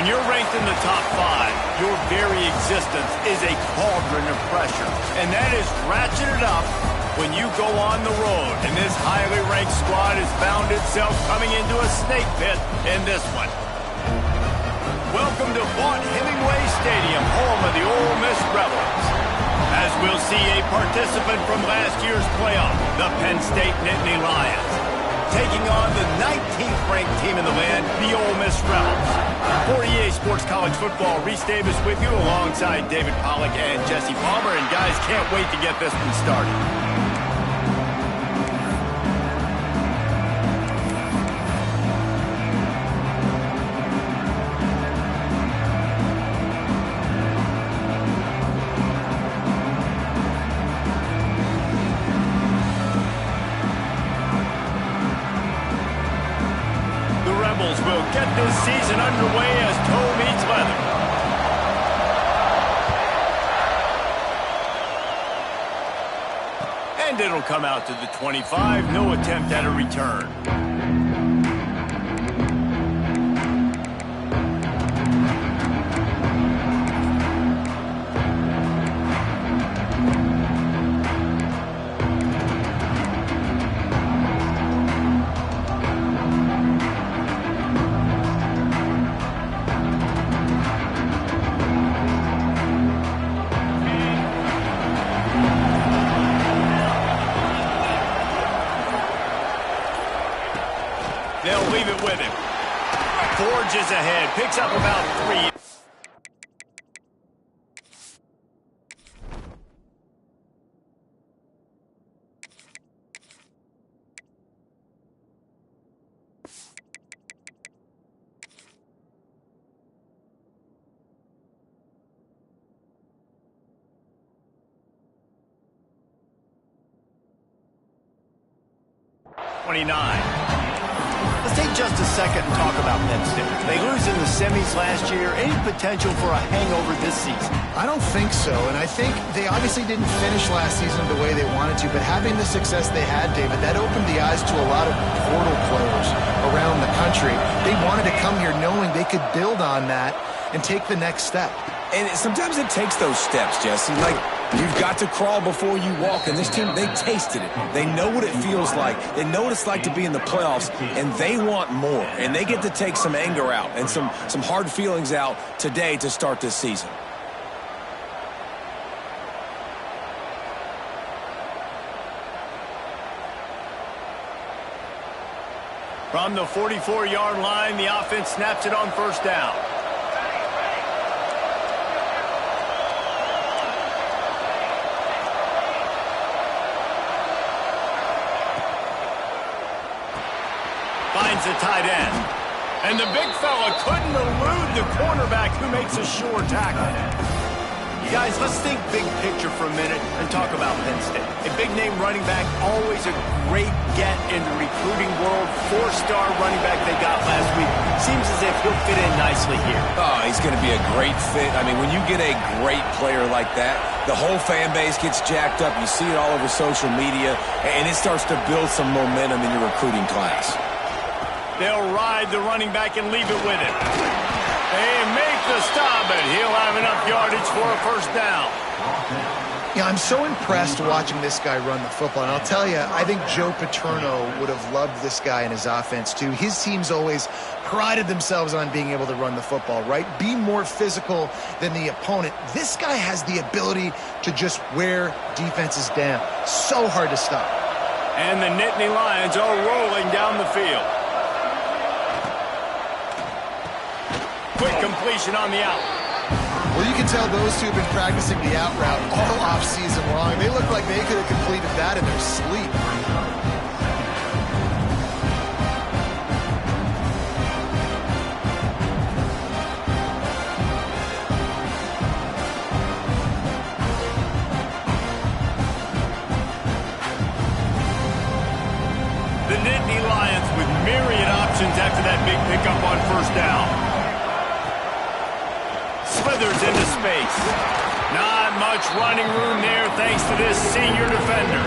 When you're ranked in the top 5, your very existence is a cauldron of pressure. And that is ratcheted up when you go on the road. And this highly ranked squad has found itself coming into a snake pit in this one. Welcome to Vaught Hemingway Stadium, home of the Ole Miss Rebels. As we'll see a participant from last year's playoff, the Penn State Nittany Lions, taking on the 19th ranked team in the land, the Ole Miss Rebels. For EA Sports College Football, Reese Davis with you alongside David Pollack and Jesse Palmer. And guys, can't wait to get this one started. Will get this season underway as toe meets leather. And it'll come out to the 25. No attempt at a return. They'll leave it with him. Forges ahead. Picks up about 3. Let's take just a second and talk about Penn State. They lose in the semis last year. Any potential for a hangover this season? I don't think so, and I think they obviously didn't finish last season the way they wanted to, but having the success they had, David, that opened the eyes to a lot of portal players around the country. They wanted to come here knowing they could build on that and take the next step. And sometimes it takes those steps, Jesse. Like, you've got to crawl before you walk. And this team, they tasted it. They know what it feels like. They know what it's like to be in the playoffs, and they want more. And they get to take some anger out and some hard feelings out today to start this season. From the 44-yard line, the offense snaps it on first down. Finds the tight end. And the big fella couldn't elude the cornerback who makes a sure tackle. You guys, let's think big picture for a minute and talk about Penn State. A big-name running back, always a great get in the recruiting world. 4-star running back they got last week. Seems as if he'll fit in nicely here. Oh, he's going to be a great fit. I mean, when you get a great player like that, the whole fan base gets jacked up. You see it all over social media, and it starts to build some momentum in your recruiting class. They'll ride the running back and leave it with him. They make the stop, and he'll have enough yardage for a first down. Yeah, I'm so impressed watching this guy run the football. And I'll tell you, I think Joe Paterno would have loved this guy in his offense, too. His teams always prided themselves on being able to run the football, right? Be more physical than the opponent. This guy has the ability to just wear defenses down. So hard to stop. And the Nittany Lions are rolling down the field. Quick completion on the out. Well, you can tell those two have been practicing the out route all off-season long. They look like they could have completed that in their sleep. The Nittany Lions with myriad options after that big pickup on first down. Slithers into space. Not much running room there thanks to this senior defender.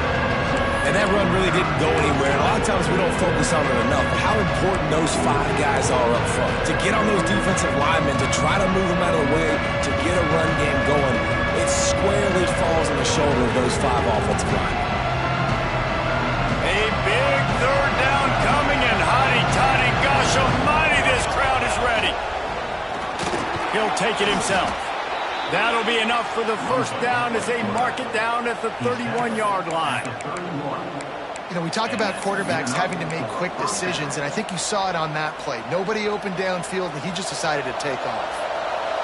And that run really didn't go anywhere. And a lot of times we don't focus on it enough. But how important those 5 guys are up front. To get on those defensive linemen, to try to move them out of the way, to get a run game going, it squarely falls on the shoulder of those 5 offensive linemen. A big third down coming, and hotty-toddy, gosh almighty, this crowd is ready. He'll take it himself. That'll be enough for the first down as they mark it down at the 31-yard line. You know, we talk about quarterbacks having to make quick decisions, and I think you saw it on that play. Nobody opened downfield, and he just decided to take off.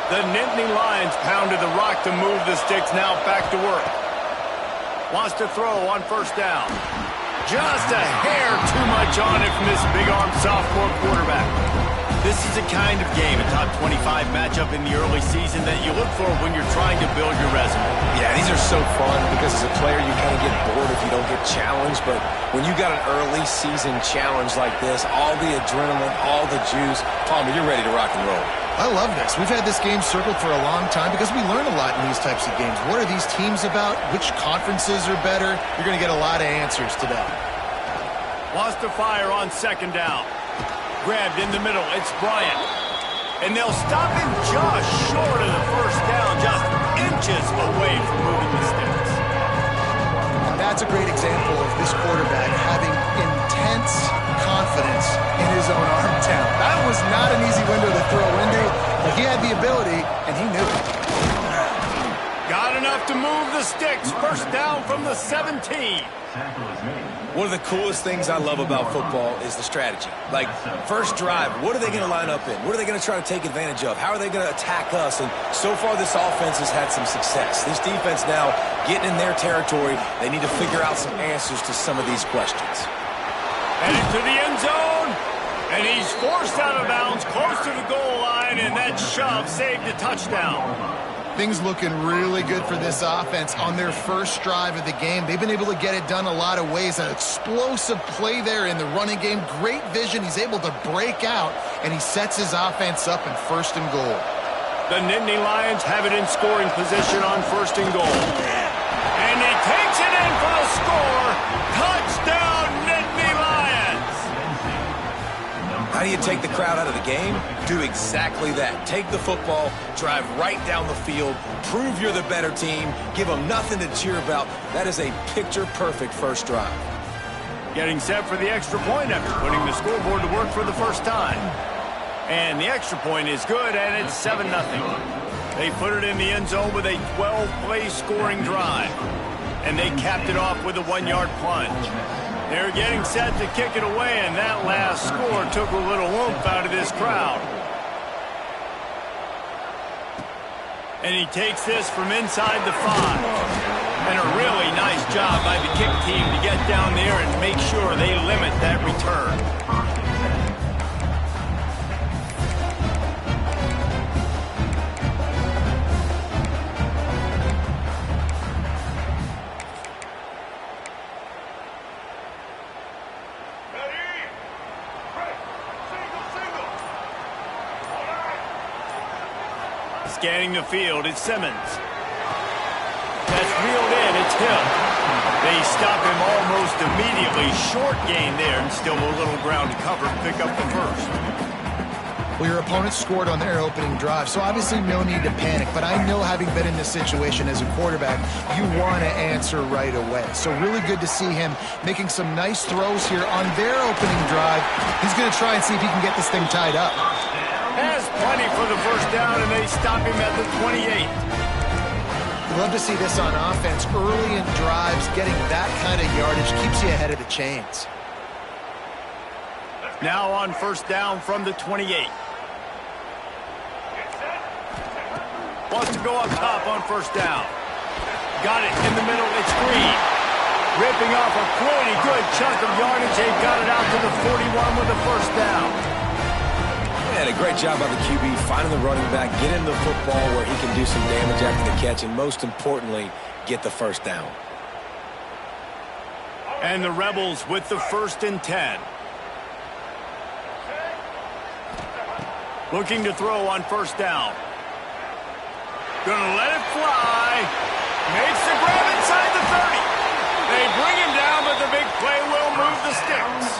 The Nittany Lions pounded the rock to move the sticks, now back to work. Wants to throw on first down. Just a hair too much on it from this big-armed sophomore quarterback. This is a kind of game, a top 25 matchup in the early season that you look for when you're trying to build your resume. Yeah, these are so fun because as a player you kind of get bored if you don't get challenged. But when you got an early season challenge like this, all the adrenaline, all the juice, Palmer, you're ready to rock and roll. I love this. We've had this game circled for a long time because we learn a lot in these types of games. What are these teams about? Which conferences are better? You're going to get a lot of answers today. Wants to fire on second down. Grabbed in the middle, it's Bryant. And they'll stop him just short of the first down, just inches away from moving the sticks. Now that's a great example of this quarterback having intense confidence in his own arm talent. That was not an easy window to throw into, but he had the ability, and he knew it. Got enough to move the sticks. First down from the 17. One of the coolest things I love about football is the strategy. Like, first drive, what are they going to line up in? What are they going to try to take advantage of? How are they going to attack us? And so far, this offense has had some success. This defense now getting in their territory. They need to figure out some answers to some of these questions. Headed to the end zone. And he's forced out of bounds close to the goal line, and that shove saved a touchdown. Things looking really good for this offense on their first drive of the game. They've been able to get it done a lot of ways. An explosive play there in the running game. Great vision. He's able to break out, and he sets his offense up in first and goal. The Nittany Lions have it in scoring position on first and goal. And he takes it in for the score. Touchdown, Nittany Lions! How do you take the crowd out of the game? Do exactly that. Take the football, drive right down the field, prove you're the better team, give them nothing to cheer about. That is a picture-perfect first drive. Getting set for the extra point after putting the scoreboard to work for the first time. And the extra point is good, and it's 7-0. They put it in the end zone with a 12-play scoring drive. And they capped it off with a 1-yard plunge. They're getting set to kick it away, and that last score took a little oomph out of this crowd. And he takes this from inside the 5. And a really nice job by the kick team to get down there and make sure they limit that return. Scanning the field, it's Simmons. That's reeled in, it's Hill. They stop him almost immediately. Short gain there, and still a little ground to cover. Pick up the first. Well, your opponent scored on their opening drive, so obviously no need to panic. But I know, having been in this situation as a quarterback, you want to answer right away. So really good to see him making some nice throws here on their opening drive. He's going to try and see if he can get this thing tied up. Has plenty for the first down, and they stop him at the 28. Love to see this on offense. Early in drives, getting that kind of yardage keeps you ahead of the chains. Now on first down from the 28. Wants to go up top on first down. Got it in the middle, it's Green. Ripping off a pretty good chunk of yardage. They got it out to the 41 with the first down. And a great job by the QB finding the running back, get him the football where he can do some damage after the catch, and most importantly, get the first down. And the Rebels with the 1st and 10. Looking to throw on first down. Gonna let it fly. Makes the grab inside the 30. They bring him down, but the big play will move the sticks.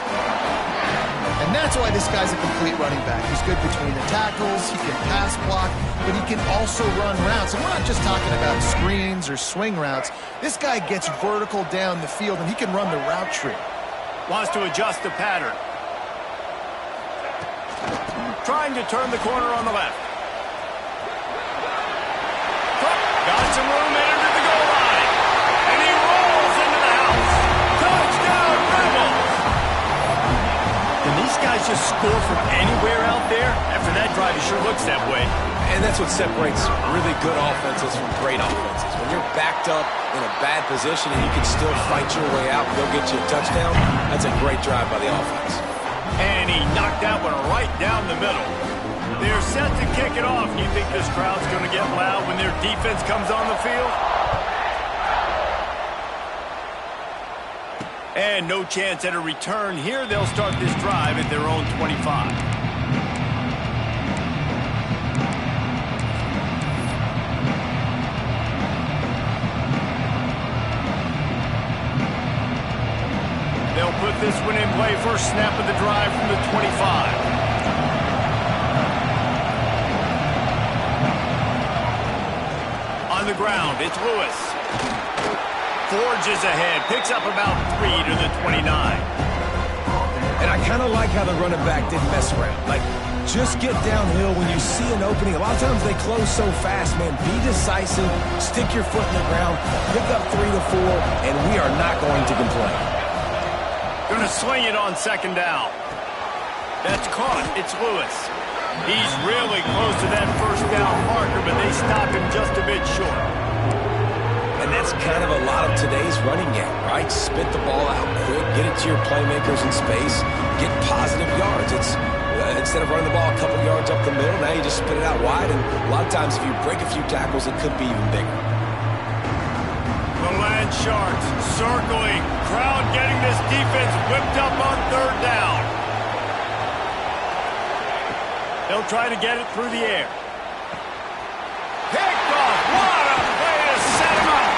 And that's why this guy's a complete running back. He's good between the tackles, he can pass block, but he can also run routes. And we're not just talking about screens or swing routes. This guy gets vertical down the field, and he can run the route tree. Wants to adjust the pattern. Trying to turn the corner on the left. Got some room into the goal line. And he rolls into the house. Touchdown, Rebels! Can these guys just score from anywhere out there? After that drive, it sure looks that way. And that's what separates really good offenses from great offenses. When you're backed up in a bad position and you can still fight your way out and go get you a touchdown, that's a great drive by the offense. And he knocked that one right down the middle. They're set to kick it off. You think this crowd's going to get loud when their defense comes on the field? And no chance at a return here. They'll start this drive at their own 25. They'll put this one in play. First snap of the drive from the 25. On the ground, it's Lewis. Forges ahead, picks up about 3 to the 29. And I kind of like how the running back didn't mess around. Like, just get downhill when you see an opening. A lot of times they close so fast, man. Be decisive, stick your foot in the ground, pick up 3 to 4, and we are not going to complain. Going to sling it on second down. That's caught. It's Lewis. He's really close to that first down marker, but they stop him just a bit short. And that's kind of a lot of today's running game, right? Spit the ball out quick, get it to your playmakers in space, get positive yards. It's instead of running the ball a couple yards up the middle, now you just spit it out wide, and a lot of times if you break a few tackles, it could be even bigger. The Land Sharks circling. Crowd getting this defense whipped up on third down. They'll try to get it through the air. Picked off. What a play to set him up.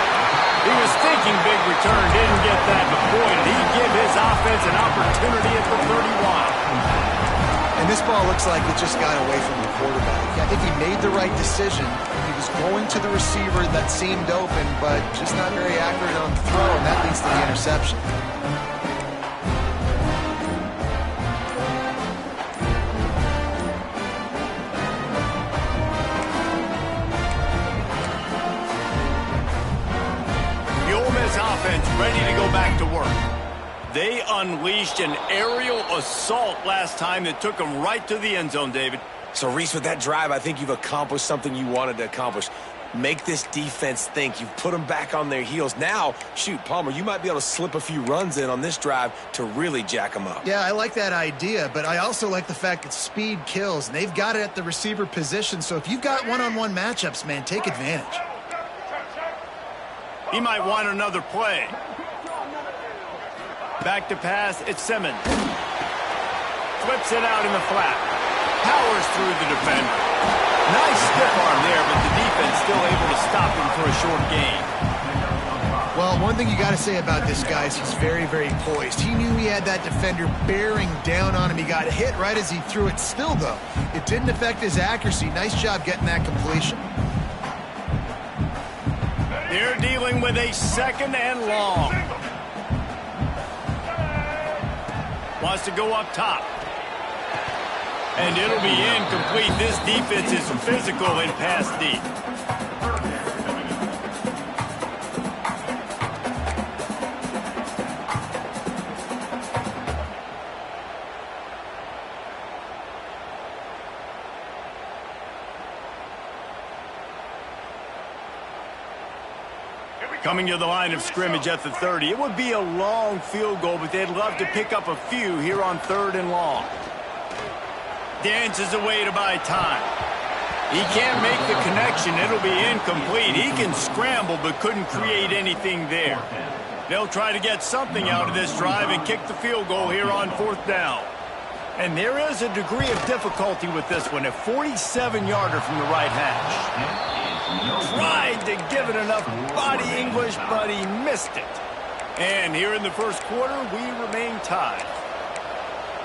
He was thinking big return. Didn't get that, but boy, did he give his offense an opportunity at the 31. And this ball looks like it just got away from the quarterback. I think he made the right decision. He was going to the receiver that seemed open, but just not very accurate on the throw, and that leads to the interception. Offense ready to go back to work. They unleashed an aerial assault last time that took them right to the end zone, David. So, Reese, with that drive, I think you've accomplished something you wanted to accomplish. Make this defense think. You've put them back on their heels. Now, shoot, Palmer, you might be able to slip a few runs in on this drive to really jack them up. Yeah, I like that idea, but I also like the fact that speed kills, and they've got it at the receiver position. So if you've got one-on-one matchups, man, take advantage. He might want another play. Back to pass, it's Simmons. Flips it out in the flat. Powers through the defender. Nice stiff arm there, but the defense still able to stop him for a short gain. Well, one thing you got to say about this guy is he's very, very poised. He knew he had that defender bearing down on him. He got hit right as he threw it. Still, though, it didn't affect his accuracy. Nice job getting that completion. They're dealing with a second and long. Wants to go up top. And it'll be incomplete. This defense is physical and pass deep. Coming to the line of scrimmage at the 30. It would be a long field goal, but they'd love to pick up a few here on third and long. Dances away to buy time. He can't make the connection. It'll be incomplete. He can scramble, but couldn't create anything there. They'll try to get something out of this drive and kick the field goal here on fourth down. And there is a degree of difficulty with this one. A 47-yarder from the right hash. Tried to give it enough body English, but he missed it. And here in the first quarter, we remain tied.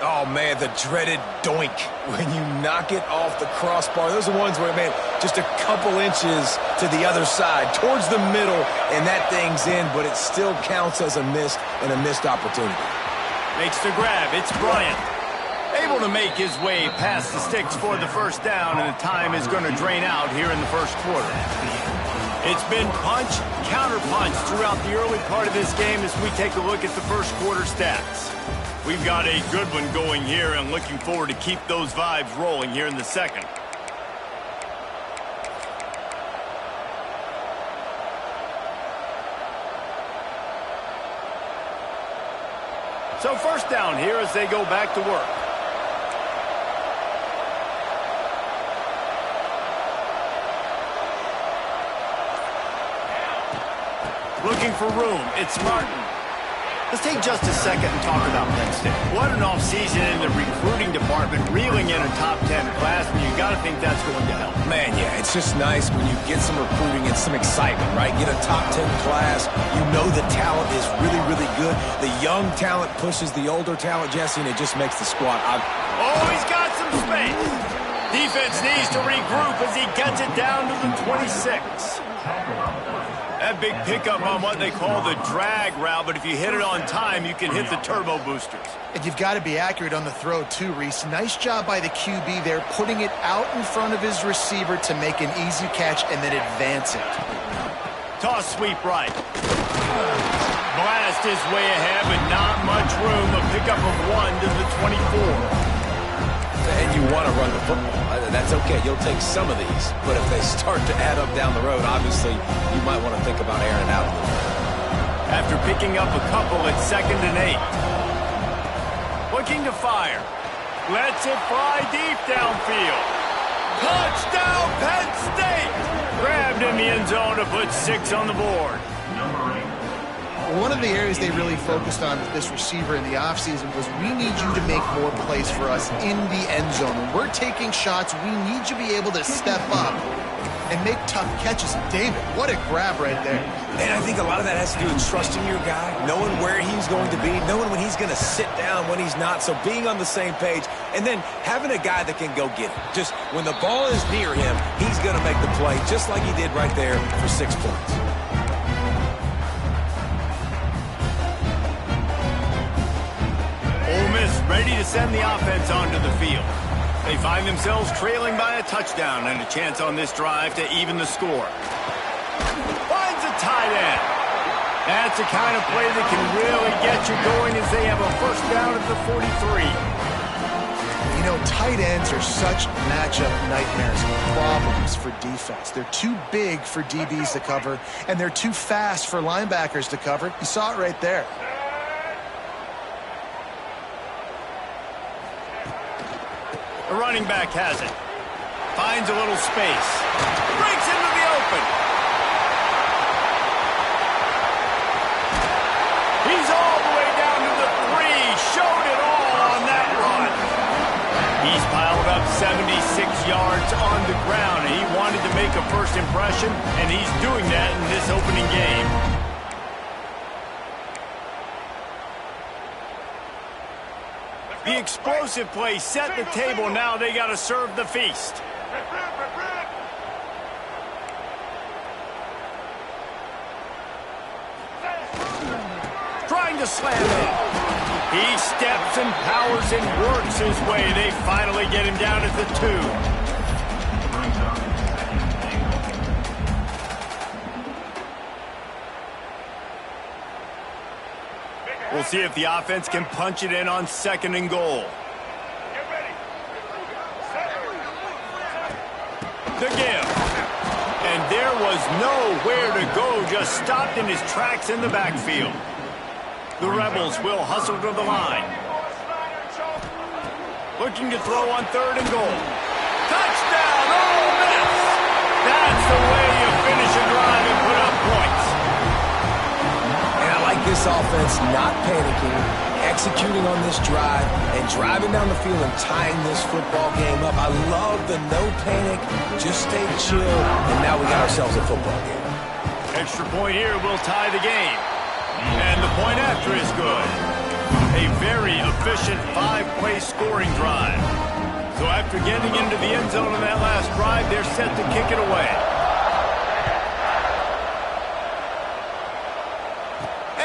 Oh, man, the dreaded doink when you knock it off the crossbar. Those are ones where, man, just a couple inches to the other side, towards the middle, and that thing's in, but it still counts as a missed opportunity. Makes the grab. It's Bryant. Able to make his way past the sticks for the first down, and the time is going to drain out here in the first quarter. It's been punch, counter-punch throughout the early part of this game as we take a look at the first quarter stats. We've got a good one going here and looking forward to keep those vibes rolling here in the second. So first down here as they go back to work. Looking for room. It's Martin. Let's take just a second and talk about Penn State. What an offseason in the recruiting department, reeling in a top 10 class, and you got to think that's going to help. Man, yeah, it's just nice when you get some recruiting and some excitement, right? Get a top 10 class. You know the talent is really, really good. The young talent pushes the older talent, Jesse, and it just makes the squad. Oh, he's got some space. Defense needs to regroup as he gets it down to the 26. That big pickup on what they call the drag route, but if you hit it on time, you can hit the turbo boosters. And you've got to be accurate on the throw, too, Reese. Nice job by the QB there, putting it out in front of his receiver to make an easy catch and then advance it. Toss sweep right. Blast his way ahead, but not much room. A pickup of 1 to the 24. And you want to run the football. That's okay. You'll take some of these. But if they start to add up down the road, obviously, you might want to think about airing it out. After picking up a couple, it's 2nd and 8. Looking to fire. Lets it fly deep downfield. Touchdown, Penn State! Grabbed in the end zone to put 6 on the board. One of the areas they really focused on with this receiver in the offseason was we need you to make more plays for us in the end zone. When we're taking shots, we need you to be able to step up and make tough catches. David, what a grab right there. And I think a lot of that has to do with trusting your guy, knowing where he's going to be, knowing when he's going to sit down, when he's not, so being on the same page, and then having a guy that can go get it. Just when the ball is near him, he's going to make the play, just like he did right there for 6 points. Ole Miss ready to send the offense onto the field. They find themselves trailing by a touchdown and a chance on this drive to even the score. Finds a tight end. That's the kind of play that can really get you going as they have a first down at the 43. You know, tight ends are such matchup nightmares and problems for defense. They're too big for DBs to cover, and they're too fast for linebackers to cover. You saw it right there. The running back has it. Finds a little space. Breaks into the open. He's all the way down to the 3. Showed it all on that run. He's piled up 76 yards on the ground, and he wanted to make a first impression, and he's doing that in this opening game. The explosive play set the table. Now they got to serve the feast. Trying to slam it. He steps and powers and works his way. They finally get him down at the 2. We'll see if the offense can punch it in on 2nd and goal. The give. And there was nowhere to go, just stopped in his tracks in the backfield. The Rebels will hustle to the line. Looking to throw on 3rd and goal. Touchdown, Ole Miss! That's the way you finish a drive and put up points. This offense not panicking, executing on this drive, and driving down the field and tying this football game up. I love the no panic, just stay chill, and now we got ourselves a football game. Extra point here will tie the game. And the point after is good. A very efficient 5-play scoring drive. So after getting into the end zone on that last drive, they're set to kick it away.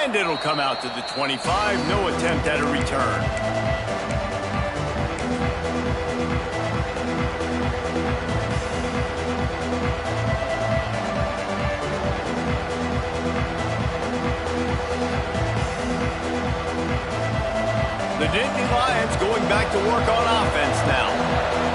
And it'll come out to the 25. No attempt at a return. The Nittany Lions going back to work on offense now.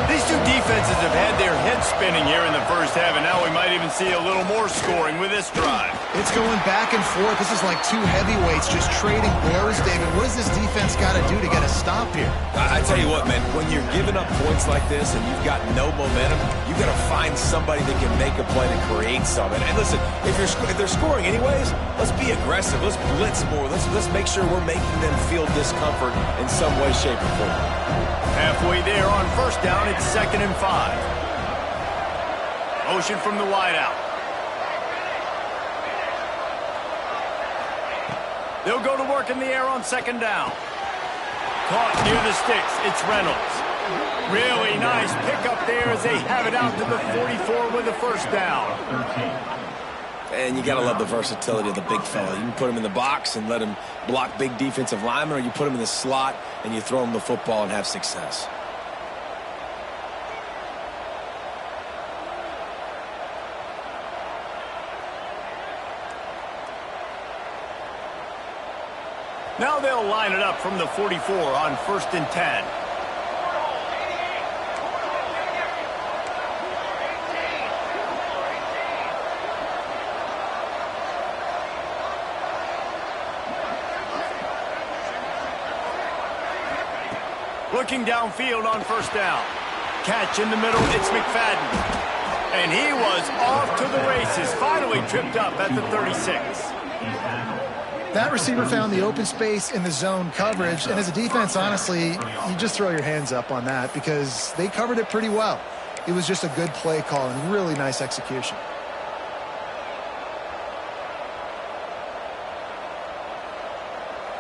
These two defenses have had their heads spinning here in the first half, and now we might even see a little more scoring with this drive. It's going back and forth. This is like two heavyweights just trading blows, David. What does this defense got to do to get a stop here? I tell you what, man, when you're giving up points like this and you've got no momentum, you got to find somebody that can make a play to create something. And listen, if they're scoring anyways, let's be aggressive. Let's blitz more. Let's make sure we're making them feel discomfort in some way, shape, or form. Halfway there on first down, it's 2nd and 5. Motion from the wideout. They'll go to work in the air on 2nd down. Caught near the sticks. It's Reynolds. Really nice pickup there as they have it out to the 44 with the first down. And you got to love the versatility of the big fella. You can put him in the box and let him block big defensive linemen, or you put him in the slot and you throw him the football and have success. Now they'll line it up from the 44 on 1st and 10. Looking downfield on 1st down. Catch in the middle, it's McFadden. And he was off to the races, finally tripped up at the 36. That receiver found the open space in the zone coverage, and as a defense, honestly, you just throw your hands up on that because they covered it pretty well. It was just a good play call and really nice execution.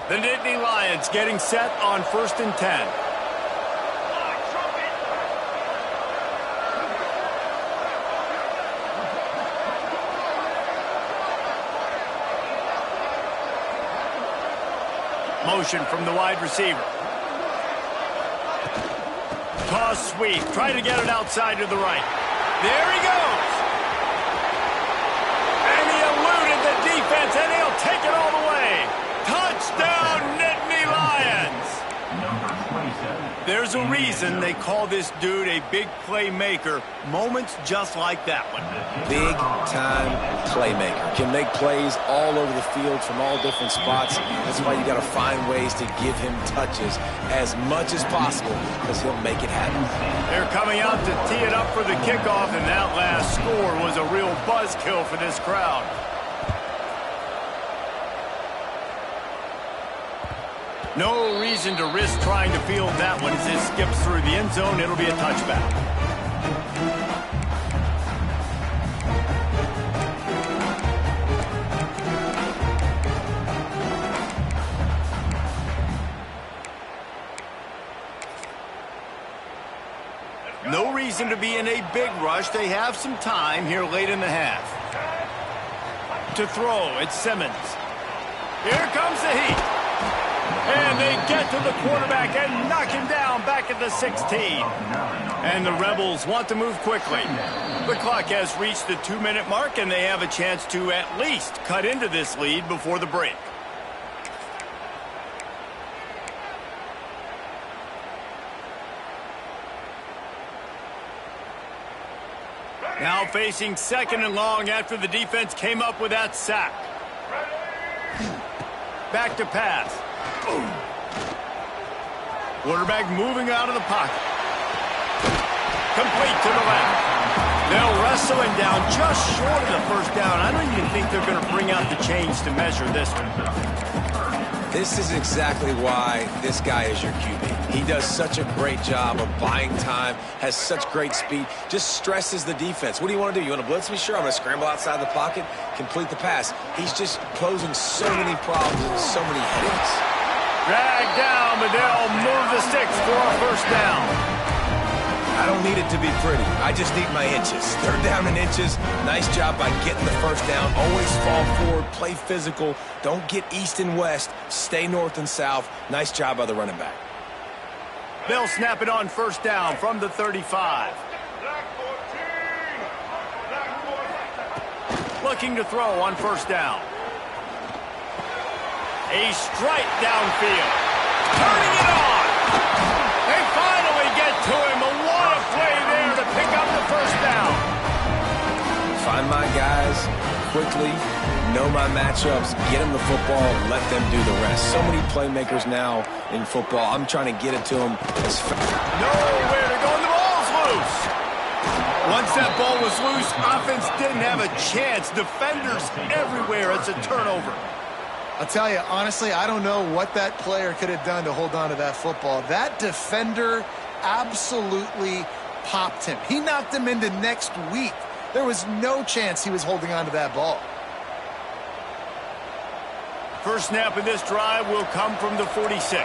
The Nittany Lions getting set on 1st and 10. Motion from the wide receiver. Toss sweep. Try to get it outside to the right. There he goes. And he eluded the defense, and he'll take it all the way. Touchdown, Nittany Lions. There's a reason they call this dude a big playmaker. Moments just like that one. Big-time playmaker. Can make plays all over the field from all different spots. That's why you got to find ways to give him touches as much as possible because he'll make it happen. They're coming out to tee it up for the kickoff, and that last score was a real buzzkill for this crowd. No reason to risk trying to field that one as it skips through the end zone. It'll be a touchback. No reason to be in a big rush. They have some time here late in the half. To throw, it's Simmons. Here comes the heat. And they get to the quarterback and knock him down back at the 16. And the Rebels want to move quickly. The clock has reached the 2-minute mark, and they have a chance to at least cut into this lead before the break. Now facing 2nd and long after the defense came up with that sack. Back to pass. Quarterback moving out of the pocket. Complete to the left. They'll wrestle him down just short of the first down. I don't even think they're going to bring out the chains to measure this one. This is exactly why this guy is your QB. He does such a great job of buying time, has such great speed, just stresses the defense. What do you want to do? You want to blitz me? Sure, I'm going to scramble outside the pocket, complete the pass. He's just posing so many problems and so many headaches. Drag down, but they'll move the sticks for a first down. I don't need it to be pretty. I just need my inches. Third down in inches. Nice job by getting the first down. Always fall forward, play physical. Don't get east and west. Stay north and south. Nice job by the running back. They'll snap it on first down from the 35. Looking to throw on first down. A strike downfield. Turning it on. They finally get to him. A what a play there to pick up the first down. Find my guys quickly. Know my matchups. Get them the football. Let them do the rest. So many playmakers now in football. I'm trying to get it to them as fast. Nowhere to go, and the ball's loose. Once that ball was loose, offense didn't have a chance. Defenders everywhere. It's a turnover. I'll tell you, honestly, I don't know what that player could have done to hold on to that football. That defender absolutely popped him. He knocked him into next week. There was no chance he was holding on to that ball. First snap of this drive will come from the 46.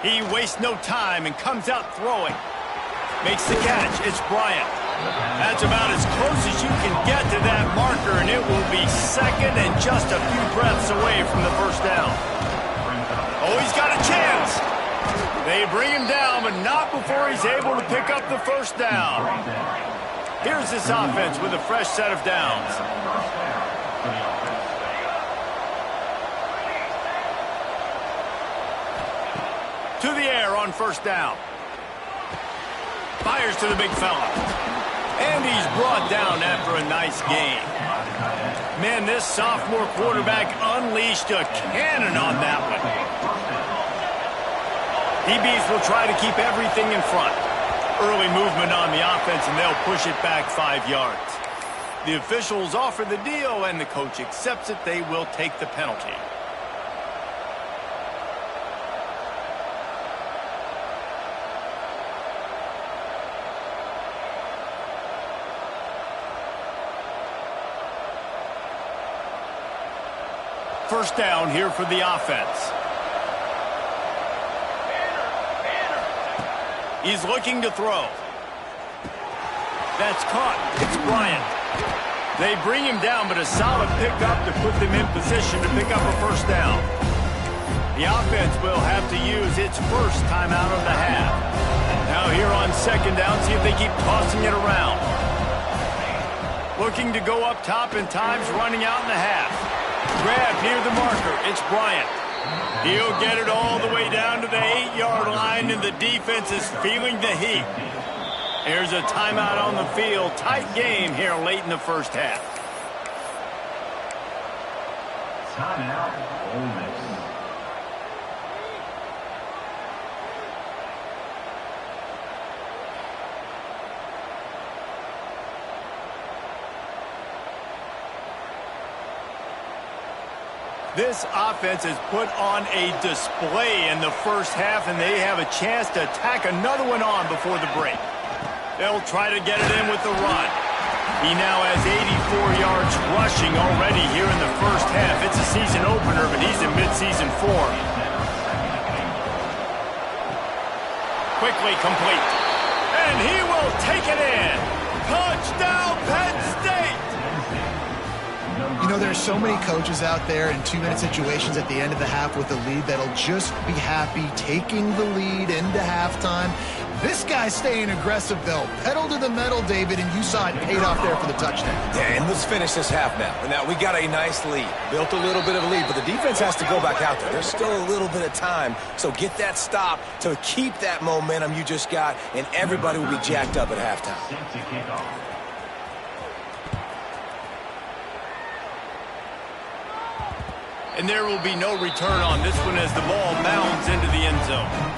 He wastes no time and comes out throwing. Makes the catch. It's Bryant. That's about as close as you can get to that marker, and it will be second and just a few breaths away from the first down. Oh, he's got a chance. They bring him down, but not before he's able to pick up the first down. Here's this offense with a fresh set of downs. To the air on first down. Fires to the big fella. And he's brought down after a nice gain. Man, this sophomore quarterback unleashed a cannon on that one. DBs will try to keep everything in front. Early movement on the offense, and they'll push it back 5 yards. The officials offer the deal, and the coach accepts it. They will take the penalty. First down here for the offense. He's looking to throw. That's caught. It's Bryant. They bring him down, but a solid pickup to put them in position to pick up a first down. The offense will have to use its first timeout of the half. Now here on second down, see if they keep tossing it around. Looking to go up top, and time's running out in the half. Grab near the marker. It's Bryant. He'll get it all the way down to the 8-yard line, and the defense is feeling the heat. Here's a timeout on the field. Tight game here late in the first half. Timeout, Ole Miss. This offense has put on a display in the first half, and they have a chance to tack another one on before the break. They'll try to get it in with the run. He now has 84 yards rushing already here in the first half. It's a season opener, but he's in midseason form. Quickly complete. And he will take it in. Touchdown, Penn State! You know, there's so many coaches out there in 2-minute situations at the end of the half with the lead that'll just be happy taking the lead into halftime. This guy's staying aggressive, though. Pedal to the metal, David, and you saw it paid off there for the touchdown. Yeah, and let's finish this half now. Now, we got a nice lead. Built a little bit of a lead, but the defense has to go back out there. There's still a little bit of time, so get that stop to keep that momentum you just got, and everybody will be jacked up at halftime. And there will be no return on this one as the ball bounds into the end zone.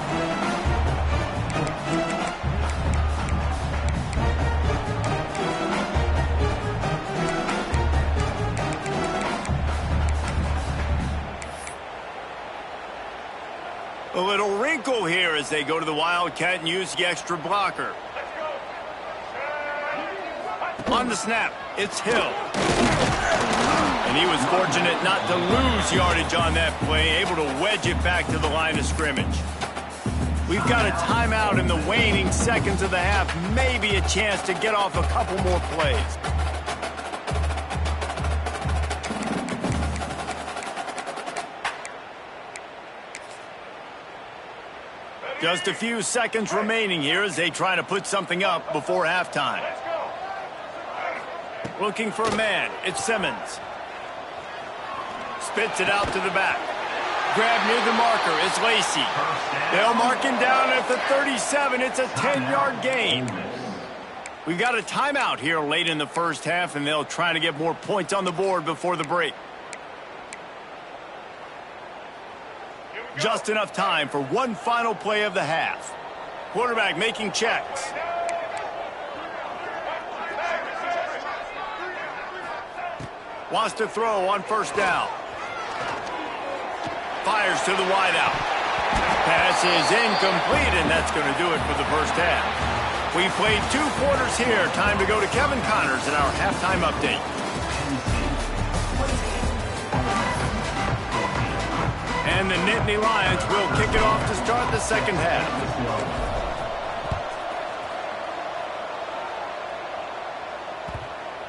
A little wrinkle here as they go to the Wildcat and use the extra blocker. On the snap, it's Hill. And he was fortunate not to lose yardage on that play, able to wedge it back to the line of scrimmage. We've got a timeout in the waning seconds of the half, maybe a chance to get off a couple more plays. Just a few seconds remaining here as they try to put something up before halftime. Looking for a man. It's Simmons. Spits it out to the back. Grab near the marker. It's Lacy. They'll mark him down at the 37. It's a 10-yard gain. We've got a timeout here late in the first half, and they'll try to get more points on the board before the break. Just enough time for one final play of the half. Quarterback making checks. Wants to throw on first down. Fires to the wideout. Pass is incomplete, and that's going to do it for the first half. We played 2 quarters here. Time to go to Kevin Connors in our halftime update. And the Nittany Lions will kick it off to start the second half.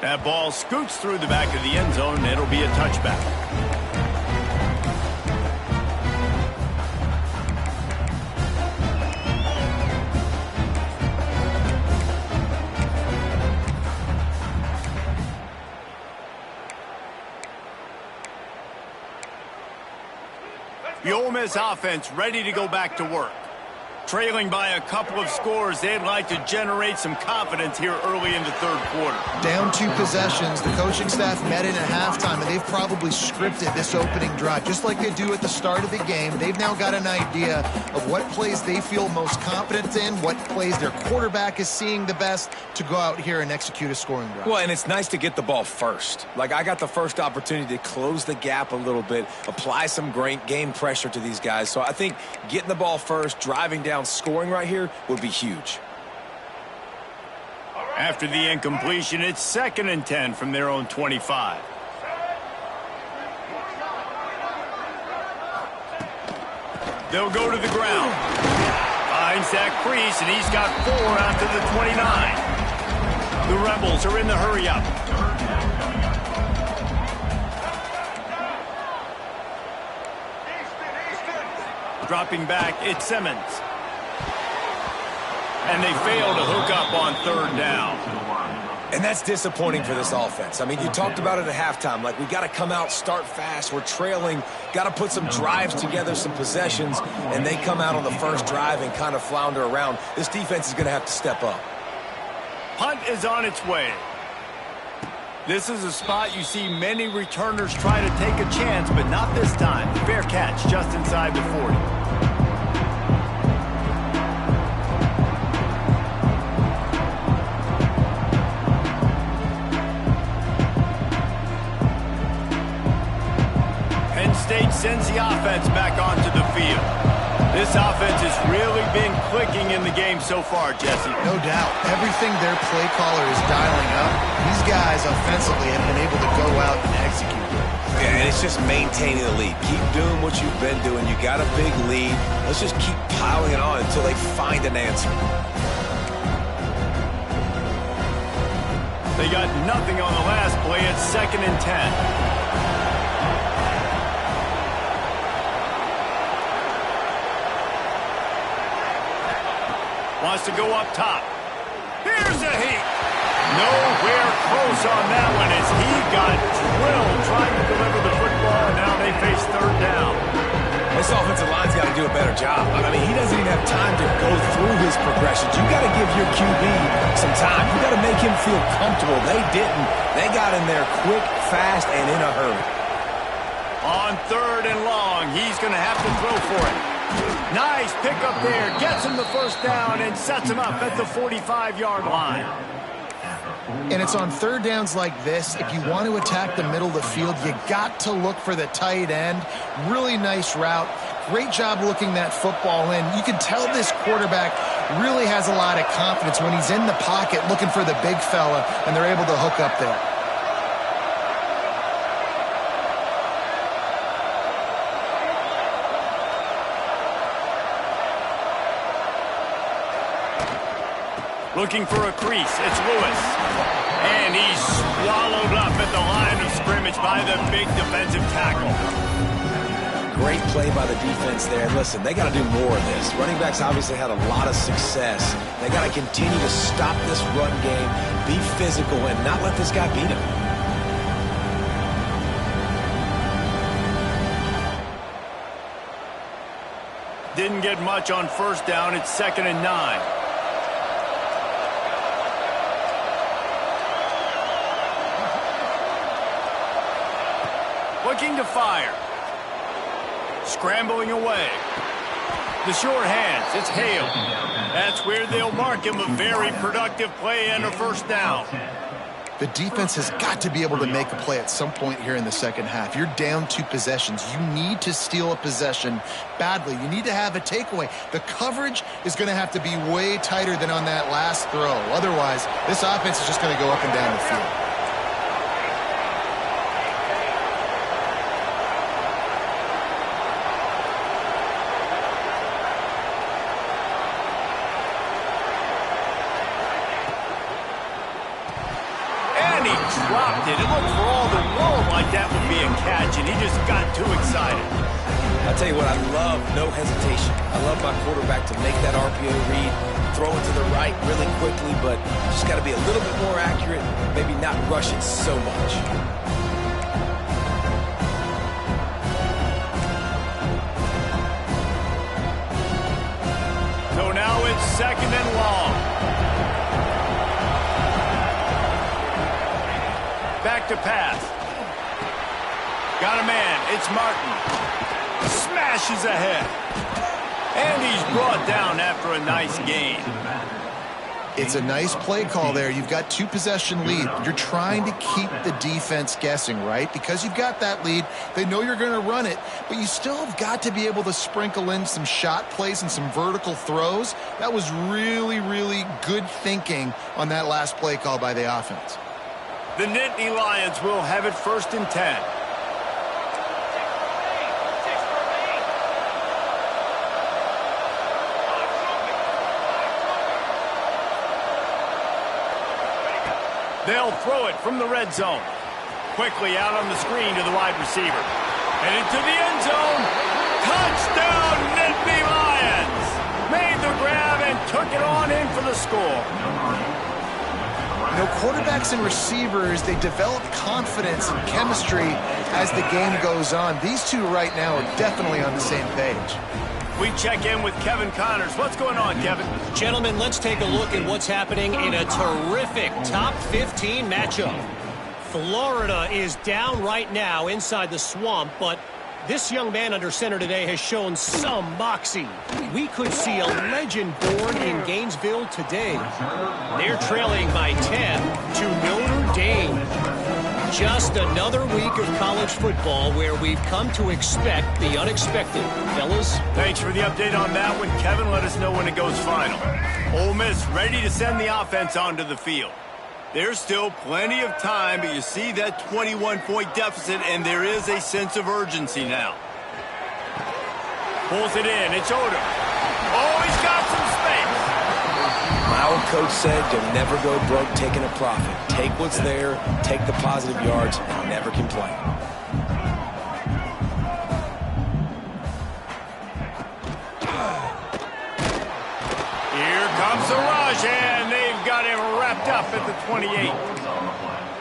That ball scoots through the back of the end zone, and it'll be a touchback. The Ole Miss offense ready to go back to work. Trailing by a couple of scores, they'd like to generate some confidence here early in the third quarter. Down 2 possessions, the coaching staff met in at halftime, and they've probably scripted this opening drive. Just like they do at the start of the game, they've now got an idea of what plays they feel most confident in, what plays their quarterback is seeing the best to go out here and execute a scoring drive. Well, and it's nice to get the ball first. Like, I got the first opportunity to close the gap a little bit, apply some great game pressure to these guys. So I think getting the ball first, driving down, scoring right here would be huge. After the incompletion, it's 2nd and 10 from their own 25. They'll go to the ground. Finds that crease, and he's got 4 out to the 29. The Rebels are in the hurry-up. Dropping back, it's Simmons. And they fail to hook up on 3rd down. And that's disappointing for this offense. I mean, you talked about it at halftime. Like, we got to come out, start fast. We're trailing. Got to put some drives together, some possessions. And they come out on the first drive and kind of flounder around. This defense is going to have to step up. Punt is on its way. This is a spot you see many returners try to take a chance, but not this time. Fair catch just inside the 40. State sends the offense back onto the field. This offense has really been clicking in the game so far, Jesse. No doubt. Everything their play caller is dialing up, these guys offensively have been able to go out and execute. Yeah, and it's just maintaining the lead. Keep doing what you've been doing. You got a big lead. Let's just keep piling it on until they find an answer. They got nothing on the last play. It's 2nd and 10. Wants to go up top. Here's a heat. Nowhere close on that one as he got drilled trying to deliver the football, and now they face 3rd down. This offensive line's got to do a better job. I mean, he doesn't even have time to go through his progressions. You got to give your QB some time. You got to make him feel comfortable. They didn't. They got in there quick, fast, and in a hurry. On 3rd and long, he's going to have to throw for it. Nice pickup there. Gets him the first down and sets him up at the 45-yard line. And it's on 3rd downs like this. If you want to attack the middle of the field, you got to look for the tight end. Really nice route. great job looking that football in. You can tell this quarterback really has a lot of confidence when he's in the pocket looking for the big fella, and they're able to hook up there. Looking for a crease. It's Lewis. And he's swallowed up at the line of scrimmage by the big defensive tackle. Great play by the defense there. Listen, they got to do more of this. Running backs obviously had a lot of success. They got to continue to stop this run game, be physical, and not let this guy beat him. Didn't get much on first down. It's 2nd and 9. Looking to fire. Scrambling away. The short hands. It's Hale. That's where they'll mark him. A very productive play and a first down. The defense has got to be able to make a play at some point here in the second half. You're down 2 possessions. You need to steal a possession badly. You need to have a takeaway. The coverage is going to have to be way tighter than on that last throw. Otherwise, this offense is just going to go up and down the field. Dropped it. It looked for all the world like that would be a catch, and he just got too excited. I'll tell you what, I love no hesitation. I love my quarterback to make that RPO read, throw it to the right really quickly, but just got to be a little bit more accurate, maybe not rush it so much. So now it's 2nd and long. Back to pass. Got a man. It's Martin. Smashes ahead. And he's brought down after a nice gain. It's a nice play call there. You've got 2 possession lead. You're trying to keep the defense guessing, right? Because you've got that lead. They know you're going to run it, but you still have got to be able to sprinkle in some shot plays and some vertical throws. That was really, really good thinking on that last play call by the offense. The Nittany Lions will have it 1st and 10. They'll throw it from the red zone. Quickly out on the screen to the wide receiver. And into the end zone. Touchdown, Nittany Lions! Made the grab and took it on in for the score. You know, quarterbacks and receivers, they develop confidence and chemistry as the game goes on. These two right now are definitely on the same page. We check in with Kevin Connors. What's going on, Kevin? Gentlemen, let's take a look at what's happening in a terrific top 15 matchup. Florida is down right now inside the swamp, but this young man under center today has shown some moxie. We could see a legend born in Gainesville today. They're trailing by 10 to Notre Dame. Just another week of college football where we've come to expect the unexpected. Fellas? Thanks for the update on that one, Kevin. Let us know when it goes final. Ole Miss ready to send the offense onto the field. There's still plenty of time, but you see that 21-point deficit, and there is a sense of urgency now. Pulls it in. It's Odom. Oh, he's got some space. My old coach said you'll never go broke taking a profit. Take what's there, take the positive yards, and never complain. Here comes the rush, and they've got him wrapped up at the 28.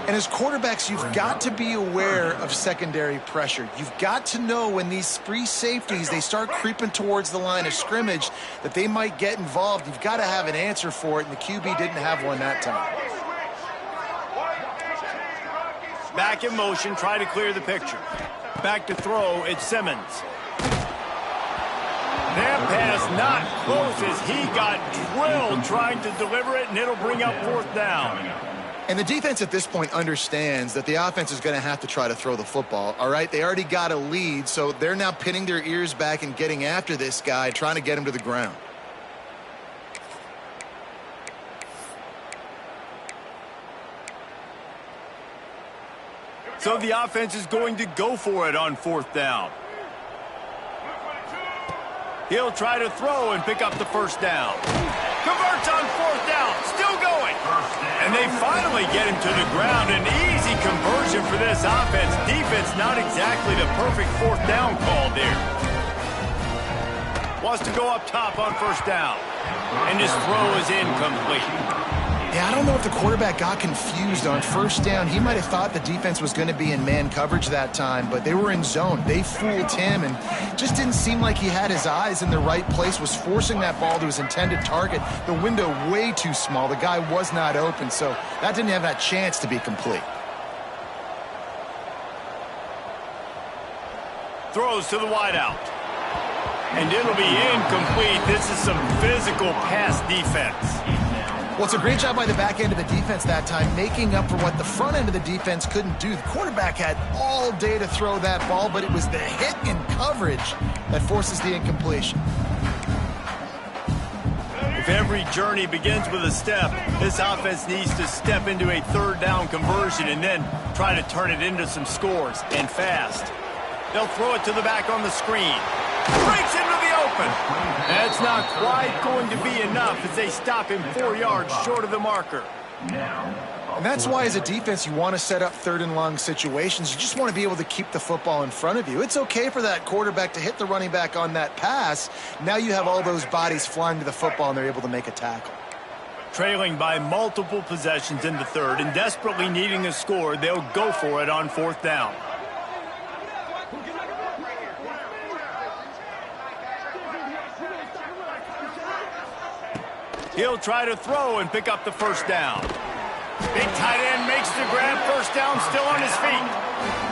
And as quarterbacks, you've got to be aware of secondary pressure. You've got to know when these free safeties, they start creeping towards the line of scrimmage, that they might get involved. You've got to have an answer for it, and the QB didn't have one that time. Back in motion, try to clear the picture. Back to throw, it's Simmons. That pass not close as he got drilled trying to deliver it, and it'll bring up 4th down. And the defense at this point understands that the offense is going to have to try to throw the football, all right? They already got a lead, so they're now pinning their ears back and getting after this guy, trying to get him to the ground. So the offense is going to go for it on 4th down. He'll try to throw and pick up the first down. Converts on 4th down, still going. And they finally get him to the ground. An easy conversion for this offense. Defense not exactly the perfect 4th down call there. Wants to go up top on 1st down. And his throw is incomplete. Yeah, I don't know if the quarterback got confused on 1st down. He might have thought the defense was going to be in man coverage that time, but they were in zone. They fooled him and just didn't seem like he had his eyes in the right place, was forcing that ball to his intended target. The window way too small. The guy was not open, so that didn't have that chance to be complete. Throws to the wideout. And it'll be incomplete. This is some physical pass defense. Well, it's a great job by the back end of the defense that time, making up for what the front end of the defense couldn't do. The quarterback had all day to throw that ball, but it was the hit in coverage that forces the incompletion. If every journey begins with a step, this offense needs to step into a 3rd down conversion and then try to turn it into some scores, and fast. They'll throw it to the back on the screen. Breaks into the open. That's not quite going to be enough as they stop him 4 yards short of the marker. And that's why as a defense you want to set up 3rd and long situations. You just want to be able to keep the football in front of you. It's okay for that quarterback to hit the running back on that pass. Now you have all those bodies flying to the football and they're able to make a tackle. Trailing by multiple possessions in the 3rd and desperately needing a score, they'll go for it on 4th down. He'll try to throw and pick up the 1st down. Big tight end makes the grab. 1st down, still on his feet.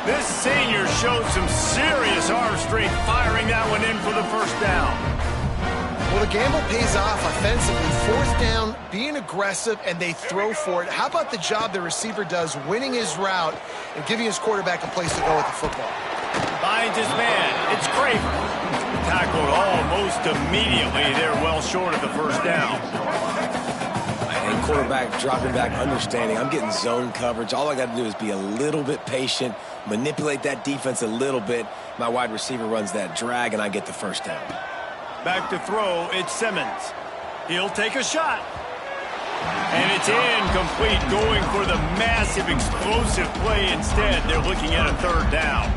This senior showed some serious arm strength firing that one in for the 1st down. Well, the gamble pays off offensively. 4th down, being aggressive, and they throw for it. How about the job the receiver does winning his route and giving his quarterback a place to go with the football? Finds his man. It's Craver. Tackled almost immediately. They're well short of the 1st down. And quarterback dropping back, understanding I'm getting zone coverage. All I got to do is be a little bit patient, manipulate that defense a little bit. My wide receiver runs that drag, and I get the 1st down. Back to throw, it's Simmons. He'll take a shot. And it's incomplete, going for the massive, explosive play instead. They're looking at a 3rd down.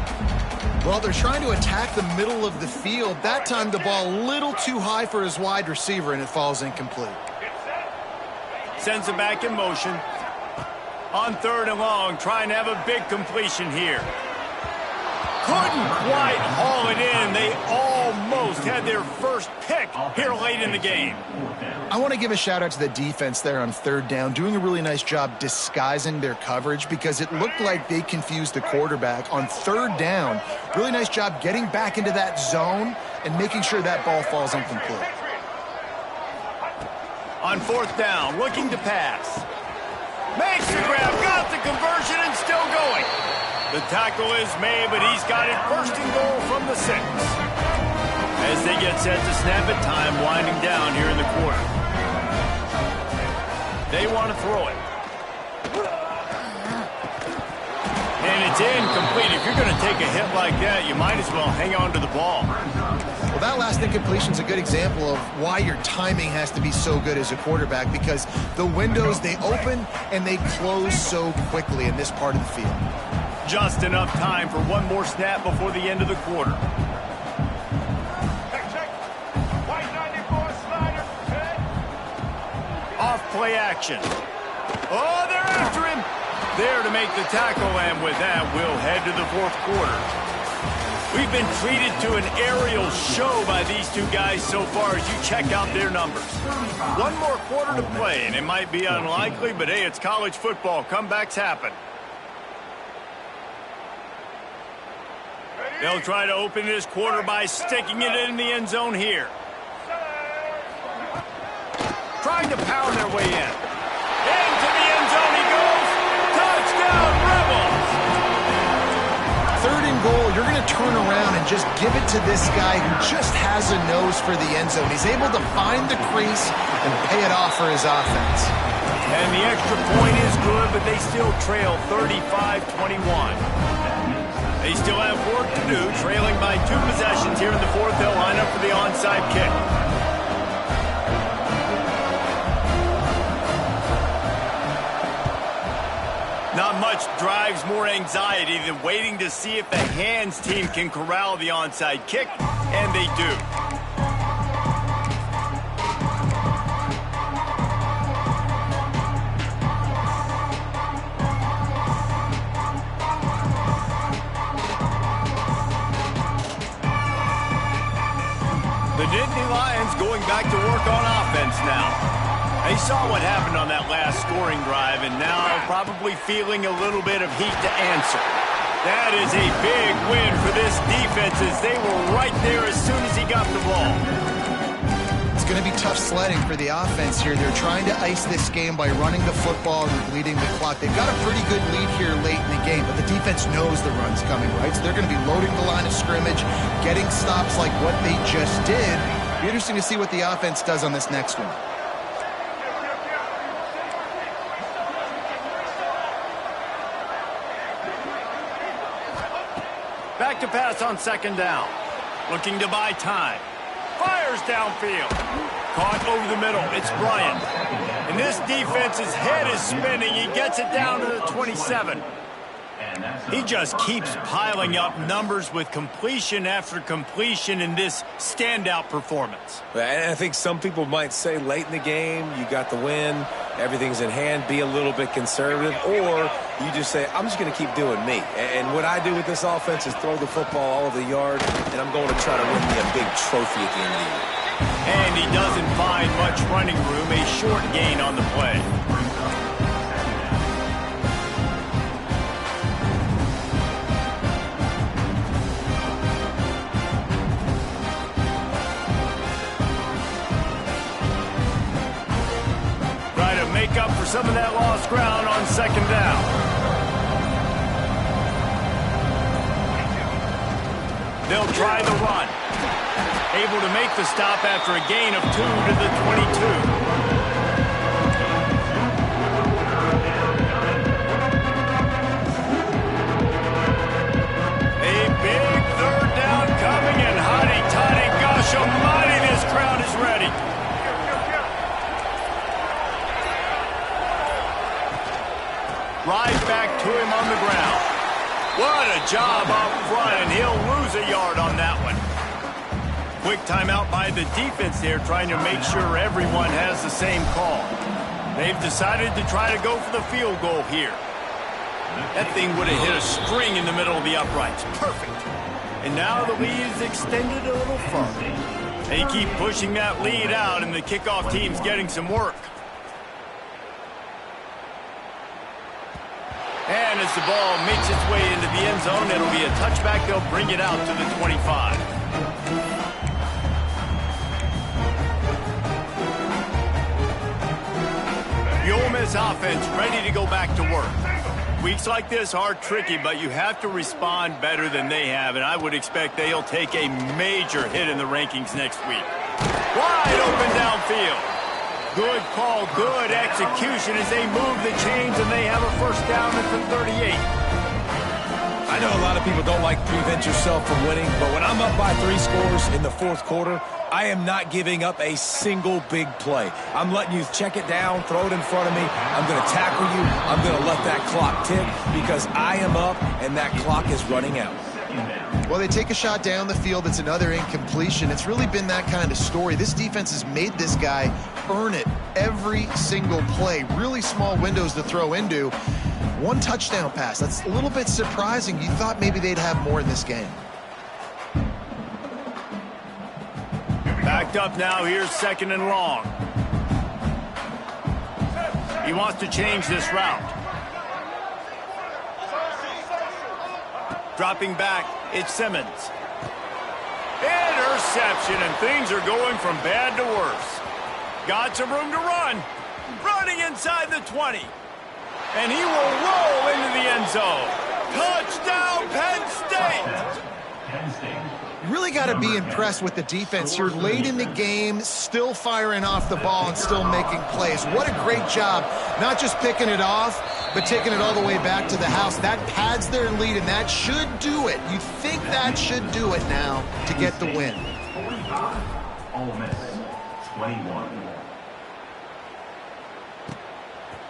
Well, they're trying to attack the middle of the field. That time the ball a little too high for his wide receiver, and it falls incomplete. Sends him back in motion. On 3rd and long, trying to have a big completion here. Couldn't quite haul it in. They almost had their first pick here late in the game. I want to give a shout out to the defense there on 3rd down, doing a really nice job disguising their coverage because it looked like they confused the quarterback. On 3rd down, really nice job getting back into that zone and making sure that ball falls incomplete. On 4th down, looking to pass. Makes the grab, got the conversion, and still going. The tackle is made, but he's got it 1st and goal from the 6. As they get set to snap it, time winding down here in the quarter. They want to throw it. And it's incomplete. If you're going to take a hit like that, you might as well hang on to the ball. Well, that last incompletion is a good example of why your timing has to be so good as a quarterback, because the windows, they open and they close so quickly in this part of the field. Just enough time for one more snap before the end of the quarter. Off play action. Oh, they're after him. There to make the tackle, and with that, we'll head to the 4th quarter. We've been treated to an aerial show by these two guys so far as you check out their numbers. One more quarter to play, and it might be unlikely, but hey, it's college football. Comebacks happen. They'll try to open this quarter by sticking it in the end zone here. Trying to pound their way in. Into the end zone he goes. 3rd and goal, you're going to turn around and just give it to this guy who just has a nose for the end zone. He's able to find the crease and pay it off for his offense. And the extra point is good, but they still trail 35-21. They still have work to do, trailing by 2 possessions here in the 4th. They'll line up for the onside kick. Not much drives more anxiety than waiting to see if the hands team can corral the onside kick, and they do. The Nittany Lions going back to work on offense now. They saw what happened on that last scoring drive, and now probably feeling a little bit of heat to answer. That is a big win for this defense, as they were right there as soon as he got the ball. It's going to be tough sledding for the offense here. They're trying to ice this game by running the football and bleeding the clock. They've got a pretty good lead here late in the game, but the defense knows the run's coming, right? So they're going to be loading the line of scrimmage, getting stops like what they just did. Be interesting to see what the offense does on this next one. Back to pass on 2nd down. Looking to buy time. Fires downfield. Caught over the middle. It's Bryant. And this defense's head is spinning. He gets it down to the 27. He just keeps piling up numbers with completion after completion in this standout performance. And I think some people might say late in the game, you got the win, everything's in hand, be a little bit conservative, or you just say, I'm just going to keep doing me. And what I do with this offense is throw the football all over the yard, and I'm going to try to win me a big trophy at the end of the year. And he doesn't find much running room, a short gain on the play. Make up for some of that lost ground on 2nd down. They'll try the run. Able to make the stop after a gain of 2 to the 22. A big 3rd down coming, and hotty-toddy, gosh almighty, this crowd is ready. Right back to him on the ground. What a job up front, and he'll lose a yard on that one. Quick timeout by the defense there, trying to make sure everyone has the same call. They've decided to try to go for the field goal here. That thing would have hit a string in the middle of the uprights. Perfect. And now the lead is extended a little further. They keep pushing that lead out, and the kickoff team's getting some work. And as the ball makes its way into the end zone, it'll be a touchback. They'll bring it out to the 25. The Ole Miss offense ready to go back to work. Weeks like this are tricky, but you have to respond better than they have, and I would expect they'll take a major hit in the rankings next week. Wide open downfield. Good call, good execution as they move the chains, and they have a 1st down at the 38. I know a lot of people don't like prevent yourself from winning, but when I'm up by 3 scores in the 4th quarter, I am not giving up a single big play. I'm letting you check it down, throw it in front of me. I'm going to tackle you. I'm going to let that clock tick because I am up and that clock is running out. Well, they take a shot down the field. It's another incompletion. It's really been that kind of story. This defense has made this guy earn it every single play. Really small windows to throw into. 1 touchdown pass. That's a little bit surprising. You thought maybe they'd have more in this game. Backed up now. Here's 2nd and long. He wants to change this route. Dropping back, it's Simmons. Interception, and things are going from bad to worse. Got some room to run. Running inside the 20. And he will roll into the end zone. Touchdown, Penn State! You really got to be impressed with the defense. You're late in the game, still firing off the ball and still making plays. What a great job, not just picking it off, but taking it all the way back to the house. That pads their lead, and that should do it. You think that should do it now to get the win. 45, Ole Miss, 21.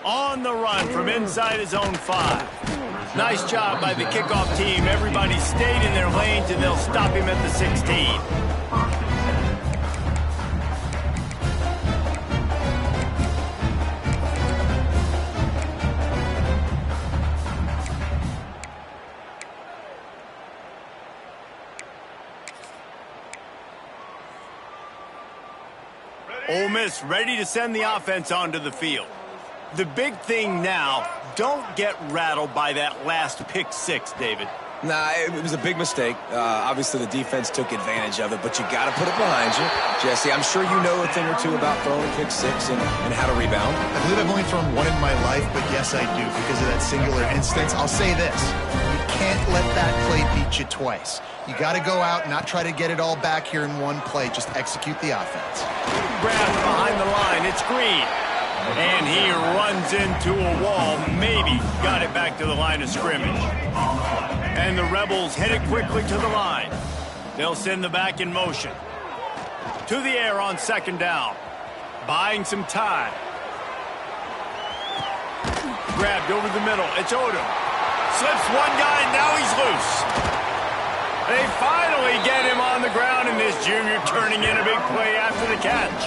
On the run from inside his own 5. Nice job by the kickoff team. Everybody stayed in their lanes, and they'll stop him at the 16. Ole Miss ready to send the offense onto the field. The big thing now, don't get rattled by that last pick 6, David. Nah, it was a big mistake. Obviously, the defense took advantage of it, but you got to put it behind you. Jesse, I'm sure you know a thing or two about throwing a pick 6 and how to rebound. I believe I've only thrown one in my life, but yes, I do because of that singular instance. I'll say this. You can't let that play beat you twice. You got to go out and not try to get it all back here in one play. Just execute the offense. Grab behind the line. It's Green. And he runs into a wall. Maybe got it back to the line of scrimmage. And the Rebels headed quickly to the line. They'll send the back in motion. To the air on 2nd down. Buying some time. Grabbed over the middle. It's Odom. Slips one guy, and now he's loose. They finally get him on the ground, and this junior turning in a big play after the catch.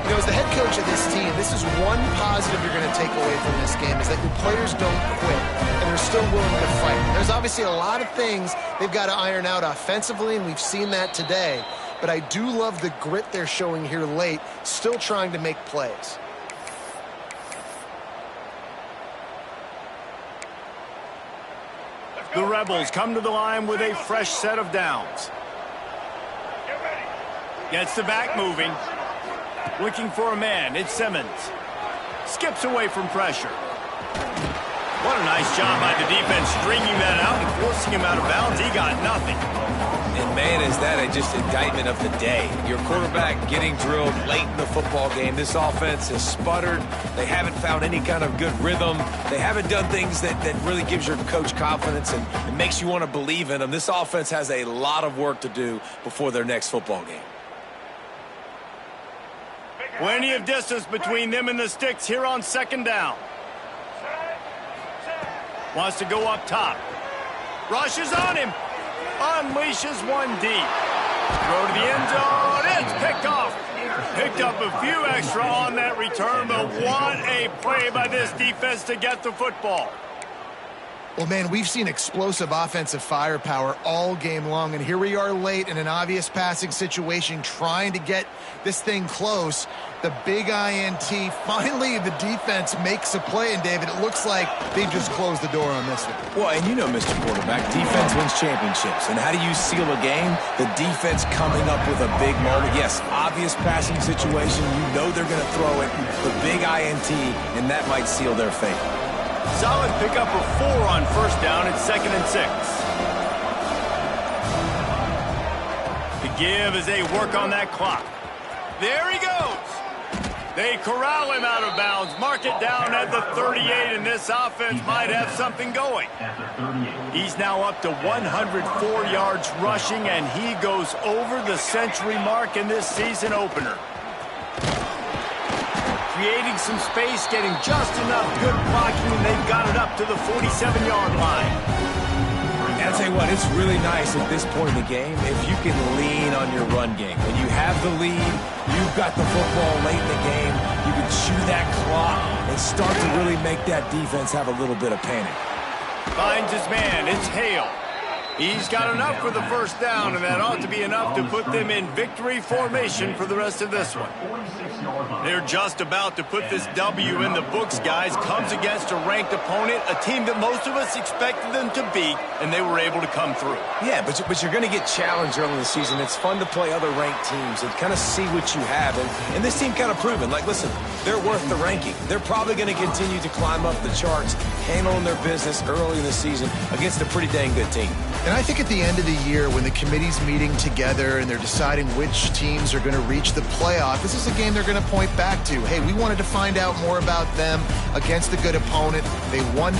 You know, as the head coach of this team, this is one positive you're going to take away from this game, is that your players don't quit, and they're still willing to fight. There's obviously a lot of things they've got to iron out offensively, and we've seen that today. But I do love the grit they're showing here late, still trying to make plays. The Rebels come to the line with a fresh set of downs. Gets the back moving. Looking for a man. It's Simmons. Skips away from pressure. What a nice job by the defense stringing that out and forcing him out of bounds. He got nothing. And man, is that just indictment of the day. Your quarterback getting drilled late in the football game. This offense has sputtered. They haven't found any kind of good rhythm. They haven't done things that really gives your coach confidence and makes you want to believe in them. This offense has a lot of work to do before their next football game. Plenty of distance between them and the sticks here on 2nd down. Wants to go up top. Rushes on him. Unleashes one deep. Throw to the end zone. It's picked off. Picked up a few extra on that return, but what a play by this defense to get the football. Well, man, we've seen explosive offensive firepower all game long, and here we are late in an obvious passing situation trying to get this thing close. The big INT. Finally, the defense makes a play, and David, it looks like they just closed the door on this one. Well, and you know, Mr. Quarterback, defense wins championships. And how do you seal a game? The defense coming up with a big moment. Yes, obvious passing situation. You know they're going to throw it. The big INT, and that might seal their fate. Solid pickup of 4 on 1st down. It's 2nd and 6. The give as they work on that clock. There he goes. They corral him out of bounds. Mark it down at the 38, and this offense might have something going. He's now up to 104 yards rushing, and he goes over the century mark in this season opener. Creating some space, getting just enough good blocking, and they've got it up to the 47-yard line. And I'll tell you what, it's really nice at this point in the game if you can lean on your run game. When you have the lead, you've got the football late in the game, you can chew that clock and start to really make that defense have a little bit of panic. Finds his man. It's Hale. He's got enough for the 1st down, and that ought to be enough to put them in victory formation for the rest of this one. They're just about to put this W in the books, guys. Comes against a ranked opponent, a team that most of us expected them to beat, and they were able to come through. Yeah, but you're going to get challenged early in the season. It's fun to play other ranked teams and kind of see what you have. And this team kind of proven, like, listen, they're worth the ranking. They're probably going to continue to climb up the charts handling their business early in the season against a pretty dang good team. And I think at the end of the year, when the committee's meeting together and they're deciding which teams are going to reach the playoff, this is a game they're going to point back to. Hey, we wanted to find out more about them against a good opponent. They won the